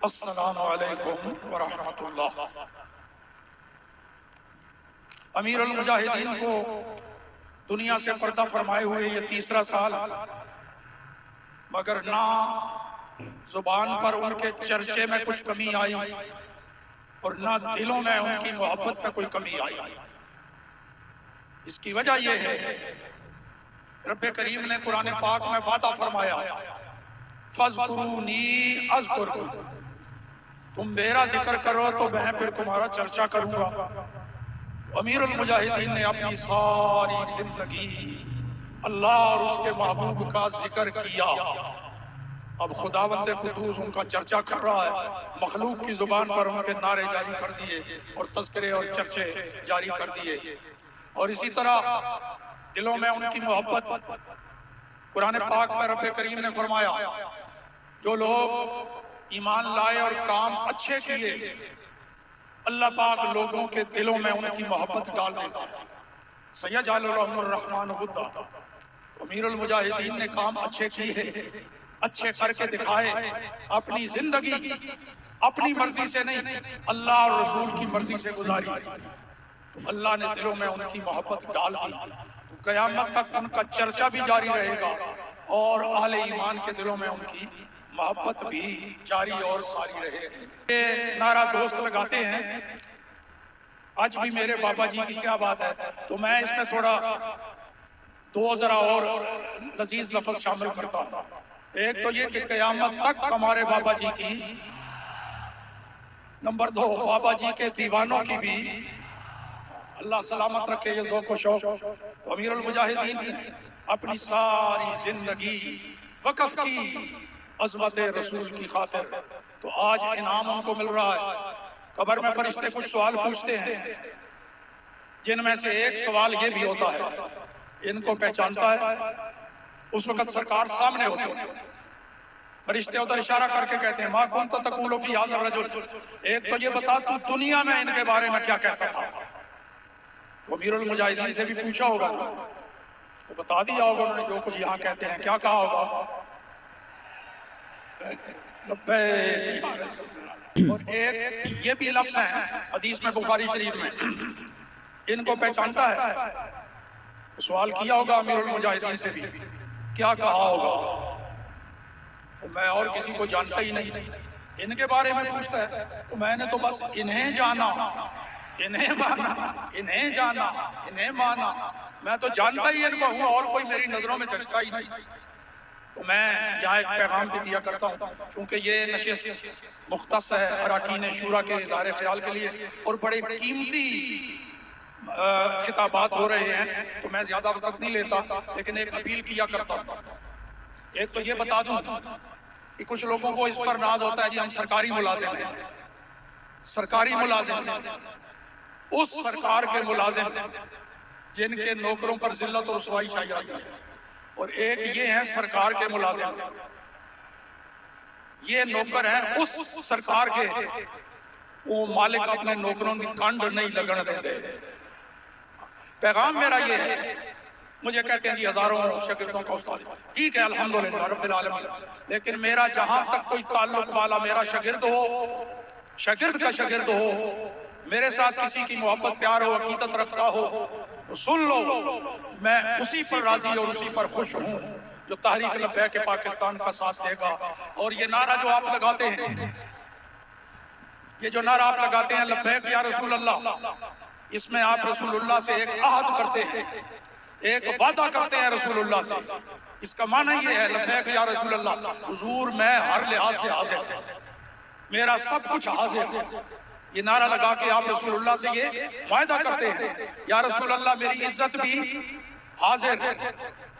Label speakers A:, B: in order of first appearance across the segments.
A: السلام علیکم ورحمۃ اللہ۔ امیر المجاہدین کو دنیا سے پردہ فرمائے ہوئے یہ تیسرا سال، مگر نہ زبان پر ان کے چرچے میں کچھ کمی آئی اور نہ دلوں میں ان کی محبت میں کوئی کمی آئی۔ اس کی وجہ یہ ہے رب کریم نے قرآن پاک میں وعدہ فرمایا، فَاذْكُرُونِی أَذْكُرْكُمْ، تم میرا ذکر کرو تو میں پھر تمہارا چرچا کروں گا۔ امیر المجاہدین نے اپنی ساری زندگی اللہ اور اس کے محبوب کا ذکر کیا۔ اب خداوند قدوس ان کا چرچا کر رہا ہے، مخلوق کی زبان پر ان کے نعرے جاری کر دیے اور تذکرے اور چرچے جاری کر دیے، اور اسی طرح دلوں میں ان کی محبت۔ قرآن پاک میں رب کریم نے فرمایا، جو لوگ ایمان لائے اور کام اچھے کیے، اللہ پاک لوگوں کے دلوں میں ان کی محبت ڈال دیتا ہے۔ سیجعل لهم الرحمن ودا۔ امیر المجاہدین نے کام اچھے کیے، اچھے کر کے دکھائے، اپنی زندگی اپنی مرضی سے نہیں اللہ اور رسول کی مرضی سے گزاری، تو اللہ نے دلوں میں ان کی محبت ڈال دی، تو قیامت تک ان کا چرچا بھی جاری رہے گا اور اہل ایمان کے دلوں میں ان کی محبت بھی جاری اور ساری رہے گی۔ یہ نعرہ دوست لگاتے ہیں، آج بھی میرے بابا جی کی کیا بات ہے، تو میں اس میں تھوڑا دو ذرا اور لذیذ لفظ شامل کرتا ہوں۔ ایک تو یہ کہ قیامت تک ہمارے بابا جی کی، نمبر دو بابا جی کے دیوانوں کی بھی اللہ سلامت رکھے یہ ذوق و شوق۔ تو امیر المجاہدین نے اپنی ساری زندگی وقف کی عظمت رسول کی خاطر، تو آج انعام ان کو مل رہا ہے۔ قبر میں فرشتے کچھ سوال پوچھتے ہیں، جن میں سے ایک سوال یہ بھی ہوتا ہے، ان کو پہچانتا ہے؟ اس وقت سرکار سامنے ہوتے ہیں، فرشتے ادھر اشارہ کر کے کہتے ہیں، ما کنت تقول فی ھذا الرجل، ایک تو یہ بتا تو دنیا میں ان کے بارے میں کیا کہتا تھا۔ امیر المجاہدین سے بھی پوچھا ہوگا تو بتا دیا ہوگا انہوں نے جو کچھ یہاں کہتے ہیں، کیا کہا ہوگا؟ اور ایک یہ بھی لفظ ہے حدیث میں بخاری شریف میں، ان کو پہچانتا ہے؟ سوال کیا ہوگا امیر المجاہدین سے بھی، کیا کہا ہوگا؟ میں اور کسی کو جانتا ہی نہیں، ان کے بارے میں پوچھتا ہے، تو میں نے تو بس انہیں جانا، انہیں مانا، انہیں جانا، انہیں مانا، میں تو جانتا ہی ان کو ہوں اور کوئی میری نظروں میں جچتا ہی نہیں۔ تو میں یہاں ایک پیغام بھی دیا کرتا ہوں، چونکہ یہ نشست مختص ہے اراکین شورا کے اظہار خیال کے لیے اور بڑے قیمتی خطابات ہو رہے ہیں، تو میں زیادہ وقت نہیں لیتا، لیکن ایک اپیل کیا کرتا ہوں۔ ایک تو یہ بتا دوں کہ کچھ لوگوں کو اس پر ناز ہوتا ہے، جی ہم سرکاری ملازم ہیں، سرکاری ملازم ہیں، اس سرکار کے ملازم جن کے نوکروں پر ذلت اور رسوائی چھائی جاتی ہے، اور ایک یہ ہیں سرکار کے ملازم، یہ نوکر ہیں اس سرکار کے، وہ مالک اپنے نوکروں کی کانڈ نہیں لگن دیتے۔ پیغام میرا یہ ہے، مجھے کہتے ہیں جی ہزاروں شاگردوں کا استاد، ٹھیک ہے الحمدللہ رب العالمین، لیکن میرا جہاں تک کوئی تعلق والا میرا شاگرد ہو، شاگرد کا شاگرد ہو، میرے ساتھ کسی کی محبت پیار ہو، عقیدت رکھتا ہو، تو سن لو، میں اسی پر راضی اور اسی پر خوش ہوں جو تحریک لبیک پاکستان کا ساتھ دے گا۔ اور یہ نعرہ جو آپ لگاتے ہیں، یہ جو نعرہ آپ لگاتے ہیں لبیک یا رسول اللہ، اس میں آپ رسول اللہ سے ایک عہد کرتے ہیں، ایک وعدہ کرتے ہیں رسول اللہ سے۔ اس کا معنی یہ ہے لبیک یا رسول اللہ، حضور میں ہر لحاظ سے حاضر ہوں، میرا سب کچھ حاضر ہے۔ یہ نعرہ لگا کے آپ رسول اللہ سے یہ وعدہ کرتے ہیں، یا رسول اللہ میری عزت بھی حاضر ہے،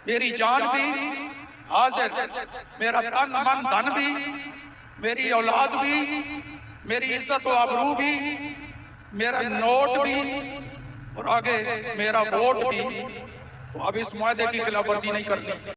A: میری جان بھی حاضر ہے، میرا تن من دھن بھی، میری اولاد بھی، میری عزت و آبرو بھی، میرا نوٹ بھی، اور آگے میرا ووٹ بھی۔ تو اب اس معاہدے کی خلاف ورزی نہیں کرنی۔